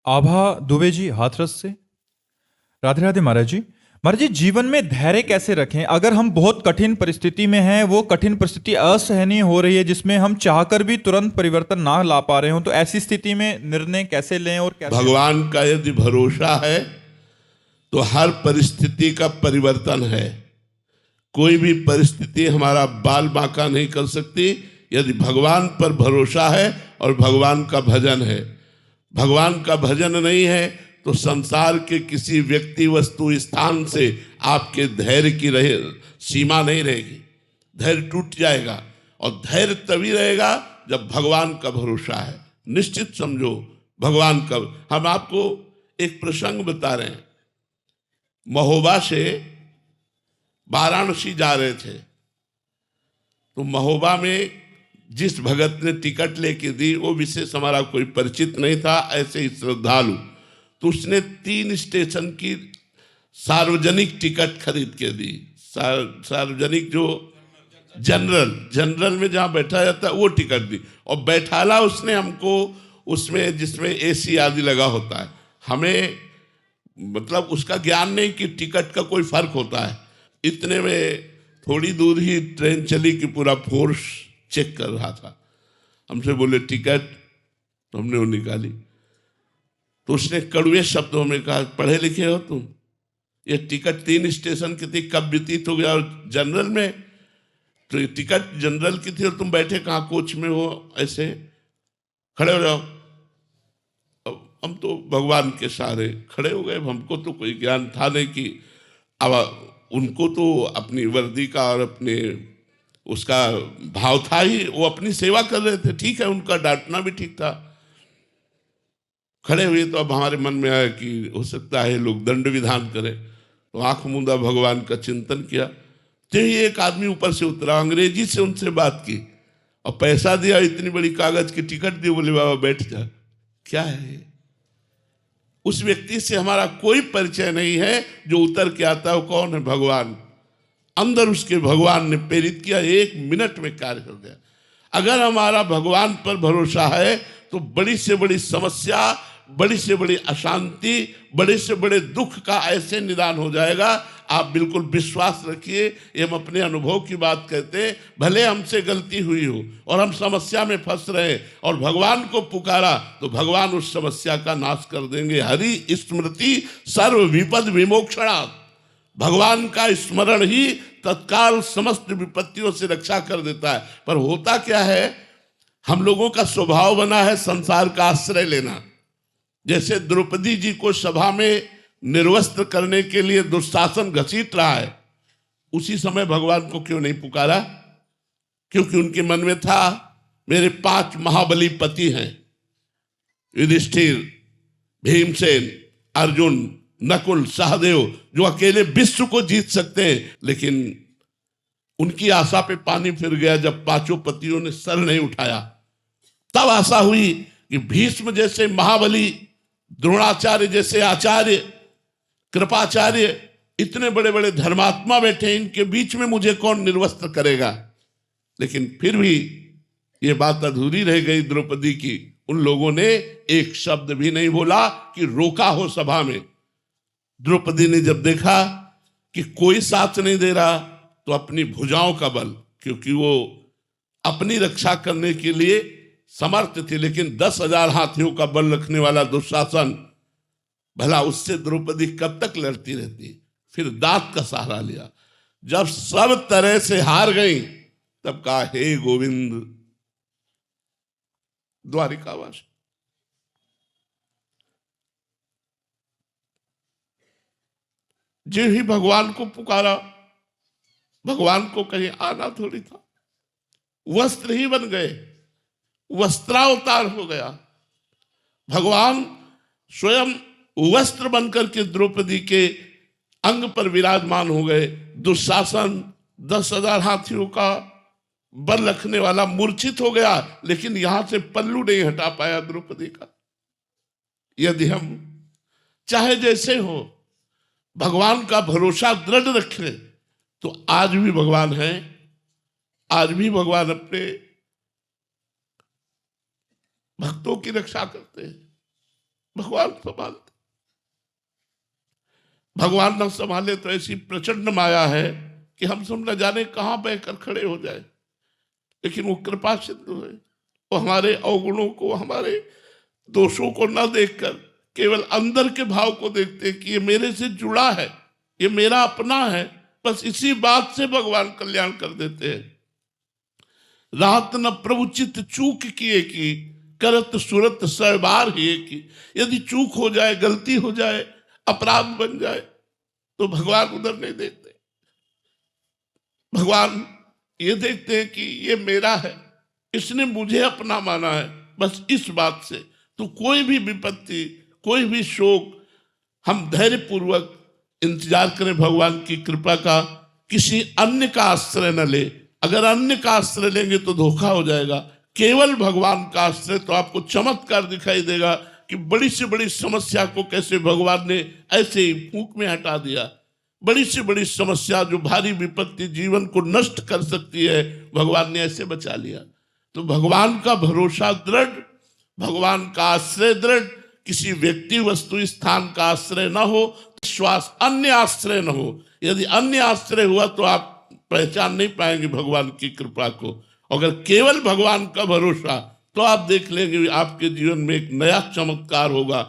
आभा दुबे जी हाथरस से। राधे राधे महाराज जी। महाराज जी, जीवन में धैर्य कैसे रखें अगर हम बहुत कठिन परिस्थिति में हैं, वो कठिन परिस्थिति असहनीय हो रही है जिसमें हम चाहकर भी तुरंत परिवर्तन ना ला पा रहे हो, तो ऐसी स्थिति में निर्णय कैसे लें और कैसे? भगवान का यदि भरोसा है तो हर परिस्थिति का परिवर्तन है। कोई भी परिस्थिति हमारा बाल बांका नहीं कर सकती यदि भगवान पर भरोसा है और भगवान का भजन है। भगवान का भजन नहीं है तो संसार के किसी व्यक्ति वस्तु स्थान से आपके धैर्य की सीमा नहीं रहेगी। धैर्य टूट जाएगा और धैर्य तभी रहेगा जब भगवान का भरोसा है। निश्चित समझो भगवान का। हम आपको एक प्रसंग बता रहे हैं। महोबा से वाराणसी जा रहे थे तो महोबा में जिस भगत ने टिकट लेके दी वो विशेष हमारा कोई परिचित नहीं था, ऐसे ही श्रद्धालु। तो उसने 3 स्टेशन की सार्वजनिक टिकट खरीद के दी। सार्वजनिक जो जनरल में जहाँ बैठा जाता है वो टिकट दी और बैठाला उसने हमको उसमें जिसमें एसी आदि लगा होता है। हमें मतलब उसका ज्ञान नहीं कि टिकट का कोई फर्क होता है। इतने में थोड़ी दूर ही ट्रेन चली कि पूरा फोर्स चेक कर रहा था। हमसे बोले टिकट, तो हमने वो निकाली। तो उसने कड़वे शब्दों में कहा, पढ़े लिखे हो तुम? ये टिकट 3 स्टेशन की थी, कब व्यतीत हो गया? और जनरल में तो ये टिकट जनरल की थी और तुम बैठे कहाँ कोच में हो? ऐसे खड़े हो जाओ। हम तो भगवान के सहारे खड़े हो गए। हमको तो कोई ज्ञान था नहीं कि अब उनको तो अपनी वर्दी का और अपने उसका भाव था ही, वो अपनी सेवा कर रहे थे। ठीक है, उनका डांटना भी ठीक था। खड़े हुए तो अब हमारे मन में आया कि हो सकता है लोग दंड विधान करें, तो आंख मूंदा भगवान का चिंतन किया। तो ही एक आदमी ऊपर से उतरा, अंग्रेजी से उनसे बात की और पैसा दिया, इतनी बड़ी कागज की टिकट दी। बोले बाबा बैठ जा। क्या है? उस व्यक्ति से हमारा कोई परिचय नहीं है। जो उतर के आता है वो कौन है? भगवान। अंदर उसके भगवान ने प्रेरित किया, 1 मिनट में कार्य कर दिया। अगर हमारा भगवान पर भरोसा है तो बड़ी से बड़ी समस्या, बड़ी से बड़ी अशांति, बड़े से बड़े दुख का ऐसे निदान हो जाएगा। आप बिल्कुल विश्वास रखिए, ये हम अपने अनुभव की बात कहते हैं। भले हमसे गलती हुई हो और हम समस्या में फंस रहे और भगवान को पुकारा तो भगवान उस समस्या का नाश कर देंगे। हरि स्मृति सर्व विपद विमोक्षणा। भगवान का स्मरण ही तत्काल समस्त विपत्तियों से रक्षा कर देता है। पर होता क्या है, हम लोगों का स्वभाव बना है संसार का आश्रय लेना। जैसे द्रौपदी जी को सभा में निर्वस्त्र करने के लिए दुशासन घसीट रहा है, उसी समय भगवान को क्यों नहीं पुकारा? क्योंकि उनके मन में था मेरे 5 महाबली पति हैं, युधिष्ठिर, भीमसेन, अर्जुन, नकुल, सहदेव, जो अकेले विश्व को जीत सकते हैं। लेकिन उनकी आशा पे पानी फिर गया जब 5 पतियों ने सर नहीं उठाया। तब आशा हुई कि भीष्म जैसे महाबली, द्रोणाचार्य जैसे आचार्य, कृपाचार्य, इतने बड़े बड़े धर्मात्मा बैठे, इनके बीच में मुझे कौन निर्वस्त्र करेगा? लेकिन फिर भी ये बात अधूरी रह गई द्रौपदी की। उन लोगों ने एक शब्द भी नहीं बोला कि रोका हो सभा में। द्रौपदी ने जब देखा कि कोई साथ नहीं दे रहा तो अपनी भुजाओं का बल, क्योंकि वो अपनी रक्षा करने के लिए समर्थ थे, लेकिन 10,000 हाथियों का बल रखने वाला दुशासन, भला उससे द्रौपदी कब तक लड़ती रहती? फिर दांत का सहारा लिया। जब सब तरह से हार गई तब कहा, हे गोविंद द्वारिकावास। जो ही भगवान को पुकारा, भगवान को कहीं आना थोड़ी था। वस्त्र ही बन गए, वस्त्रावतार हो गया। भगवान स्वयं वस्त्र बनकर के द्रौपदी के अंग पर विराजमान हो गए। दुशासन 10,000 हाथियों का बल रखने वाला मूर्छित हो गया, लेकिन यहां से पल्लू नहीं हटा पाया द्रौपदी का। यदि हम चाहे जैसे हो भगवान का भरोसा दृढ़ रखें तो आज भी भगवान है। आज भी भगवान अपने भक्तों की रक्षा करते हैं। भगवान संभालते। भगवान न संभाले तो ऐसी प्रचंड माया है कि हम सब न जाने कहां बहकर खड़े हो जाए। लेकिन वो कृपा सिंधु है, वो हमारे अवगुणों को, हमारे दोषों को न देखकर केवल अंदर के भाव को देखते कि ये मेरे से जुड़ा है, ये मेरा अपना है। बस इसी बात से भगवान कल्याण कर देते हैं। रात न प्रभु चित्त चूक किए की, करत सुरत सरबार ही की। यदि चूक हो जाए, गलती हो जाए, अपराध बन जाए, तो भगवान उधर नहीं देखते। भगवान ये देखते हैं कि ये मेरा है, इसने मुझे अपना माना है। बस इस बात से तो कोई भी विपत्ति, कोई भी शोक, हम धैर्य पूर्वक इंतजार करें भगवान की कृपा का। किसी अन्य का आश्रय न ले। अगर अन्य का आश्रय लेंगे तो धोखा हो जाएगा। केवल भगवान का आश्रय, तो आपको चमत्कार दिखाई देगा कि बड़ी से बड़ी समस्या को कैसे भगवान ने ऐसे ही फूंक में हटा दिया। बड़ी से बड़ी समस्या, जो भारी विपत्ति जीवन को नष्ट कर सकती है, भगवान ने ऐसे बचा लिया। तो भगवान का भरोसा दृढ़, भगवान का आश्रय दृढ़। किसी व्यक्ति, वस्तु, स्थान का आश्रय न हो, विश्वास, अन्य आश्रय न हो। यदि अन्य आश्रय हुआ तो आप पहचान नहीं पाएंगे भगवान की कृपा को। अगर केवल भगवान का भरोसा, तो आप देख लेंगे आपके जीवन में एक नया चमत्कार होगा।